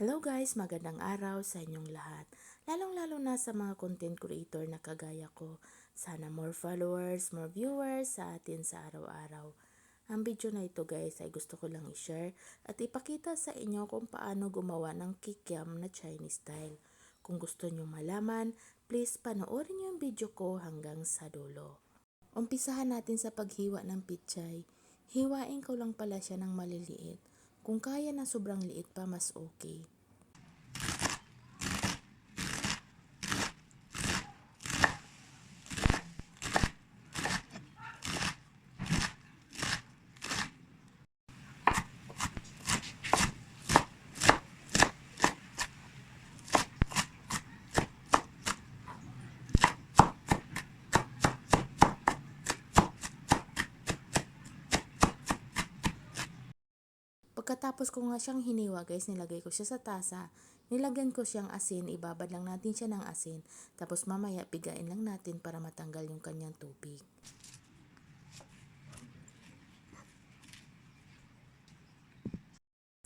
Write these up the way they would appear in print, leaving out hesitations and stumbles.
Hello guys, magandang araw sa inyong lahat. Lalong-lalo na sa mga content creator na kagaya ko. Sana more followers, more viewers sa atin sa araw-araw. Ang video na ito guys ay gusto ko lang i-share at ipakita sa inyo kung paano gumawa ng kikiam na Chinese style. Kung gusto nyo malaman, please panoorin nyo yung video ko hanggang sa dulo. Umpisahan natin sa paghiwa ng pichay. Hiwain ko lang pala siya ng maliliit. Kung kaya na sobrang liit pa, mas okay. Pagkatapos ko nga siyang hiniwa guys, nilagay ko siya sa tasa. Nilagyan ko siyang asin, ibabad lang natin siya ng asin. Tapos mamaya pigain lang natin para matanggal yung kanyang tubig.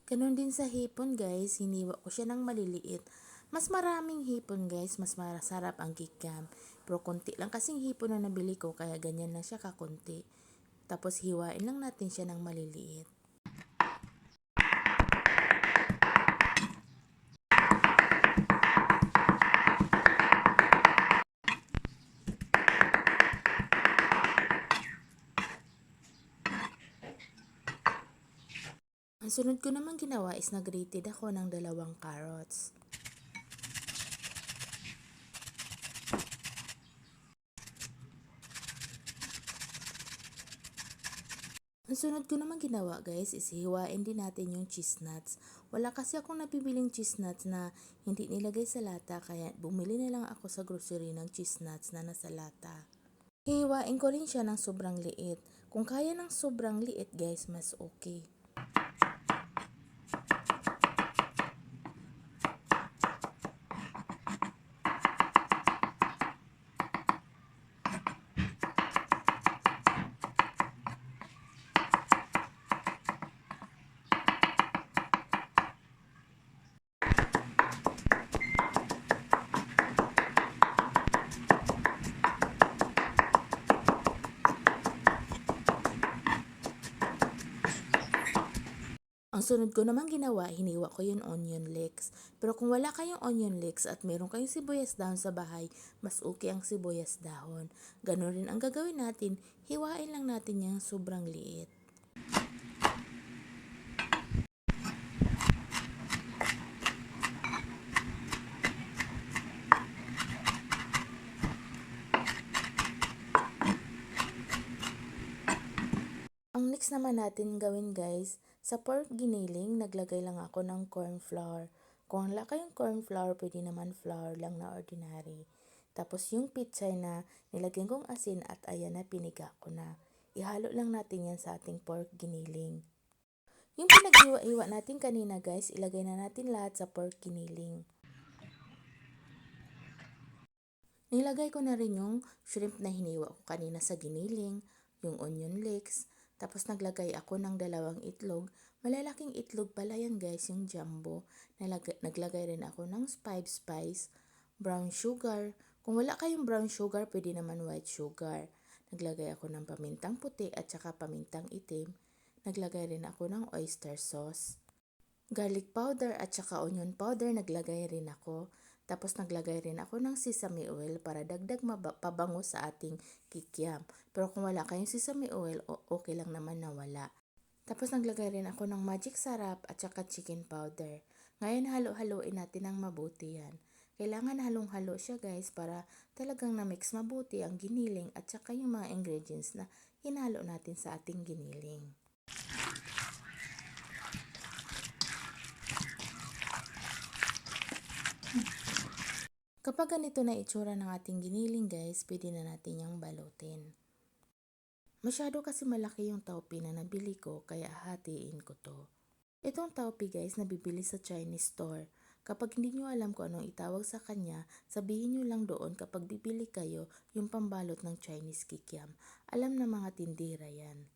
Ganon din sa hipon guys, hiniwa ko siya ng maliliit. Mas maraming hipon guys, mas masarap ang kikiam. Pero konti lang kasing hipon na nabili ko, kaya ganyan lang siya kakunti. Tapos hiwain lang natin siya ng maliliit. Ang sunod ko naman ginawa is nag-grated ako ng 2 carrots. Ang sunod ko naman ginawa guys is hiwain din natin yung cheese nuts. Wala kasi akong nabibiling cheese nuts na hindi nilagay sa lata, kaya bumili na lang ako sa grocery ng cheese nuts na nasa lata. Hiwain ko rin siya ng sobrang liit. Kung kaya ng sobrang liit guys, mas okay. Ang sunod ko naman ginawa, hiniwa ko yung onion leeks. Pero kung wala kayong onion leeks at meron kayong sibuyas dahon sa bahay, mas okay ang sibuyas dahon. Ganon rin ang gagawin natin, hiwain lang natin yung sobrang liit. Ang next naman natin gawin guys, sa pork giniling, naglagay lang ako ng corn flour. Kung wala kayong corn flour, pwede naman flour lang na ordinary. Tapos yung pitsay na nilagyan kong asin at ayan na piniga ko na. Ihalo lang natin yan sa ating pork giniling. Yung pinag-iwa-iwa natin kanina guys, ilagay na natin lahat sa pork giniling. Nilagay ko na rin yung shrimp na hiniwa ko kanina sa giniling, yung onion leeks, tapos naglagay ako ng 2 itlog. Malalaking itlog pala yan guys, yung jumbo. Naglagay rin ako ng 5 spice, brown sugar. Kung wala kayong brown sugar, pwede naman white sugar. Naglagay ako ng pamintang puti at saka pamintang itim. Naglagay rin ako ng oyster sauce. Garlic powder at saka onion powder naglagay rin ako. Tapos naglagay rin ako ng sesame oil para dagdag pabango sa ating kikiam. Pero kung wala kayong sesame oil, okay lang naman na wala. Tapos naglagay rin ako ng magic sarap at saka chicken powder. Ngayon halo-haloin natin ng mabuti yan. Kailangan halong-halo siya guys para talagang na-mix mabuti ang giniling at saka yung mga ingredients na hinalo natin sa ating giniling. Kapag ganito na itsura ng ating giniling guys, pwede na natin yung balutin. Masyado kasi malaki yung taupi na nabili ko, kaya hatiin ko to. Itong taupi guys, nabibili sa Chinese store. Kapag hindi nyo alam kung anong itawag sa kanya, sabihin nyo lang doon kapag bibili kayo yung pambalot ng Chinese kikiam. Alam na mga tindira yan.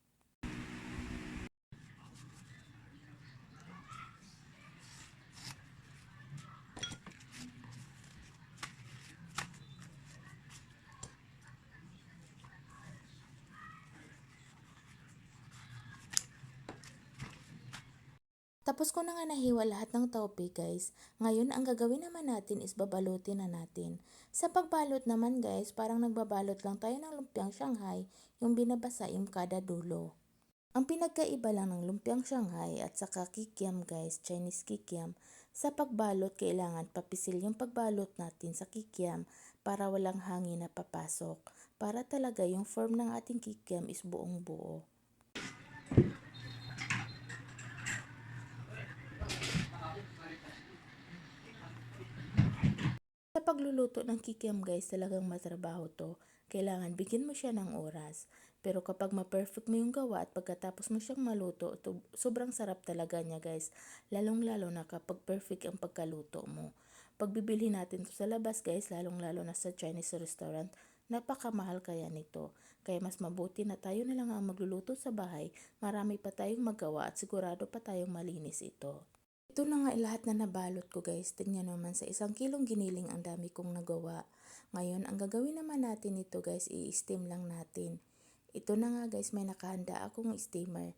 Tapos ko na nga nahiwa lahat ng taupe guys. Ngayon ang gagawin naman natin is babalutin na natin. Sa pagbalot naman guys, parang nagbabalot lang tayo ng lumpiang Shanghai, yung binabasa yung kada dulo. Ang pinagkaiba lang ng lumpiang Shanghai at saka kikiam guys, Chinese kikiam, sa pagbalot kailangan papisil yung pagbalot natin sa kikiam para walang hangin na papasok. Para talaga yung form ng ating kikiam is buong buo. Sa pagluluto ng kikiam guys, talagang matrabaho to. Kailangan bigyan mo siya ng oras. Pero kapag ma-perfect mo yung gawa at pagkatapos mo siyang maluto, sobrang sarap talaga niya guys. Lalong-lalo na kapag perfect ang pagkaluto mo. Pag bibili natin to sa labas guys, lalong-lalo na sa Chinese restaurant, napakamahal kaya nito. Kaya mas mabuti na tayo na lang ang magluluto sa bahay, marami pa tayong magawa at sigurado pa tayong malinis ito. Ito na nga lahat na nabalot ko guys. Tingnan naman sa 1 kilong giniling ang dami kong nagawa. Ngayon, ang gagawin naman natin ito guys, i-steam lang natin. Ito na nga guys, may nakahanda akong steamer.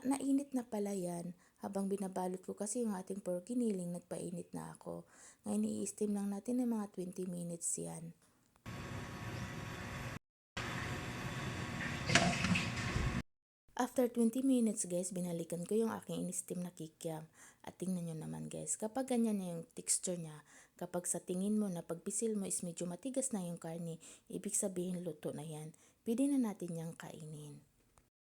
Nainit na pala yan. Habang binabalot ko kasi yung ating pork giniling, nagpainit na ako. Ngayon, i-steam lang natin ng mga 20 minutes yan. After 20 minutes guys, binalikan ko yung aking in-steam na kikiam. At tingnan nyo naman guys, kapag ganyan na yung texture niya, kapag sa tingin mo na pagpisil mo is medyo matigas na yung karne, ibig sabihin luto na yan. Pwede na natin yung kainin.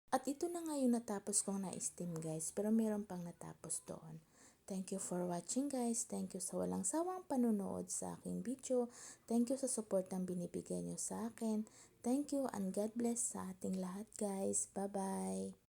At ito na nga yung natapos kong na-steam guys, pero meron pang natapos doon. Thank you for watching guys. Thank you sa walang sawang panunood sa aking video. Thank you sa support ng binibigay nyo sa akin. Thank you and God bless sa ating lahat guys. Bye-bye!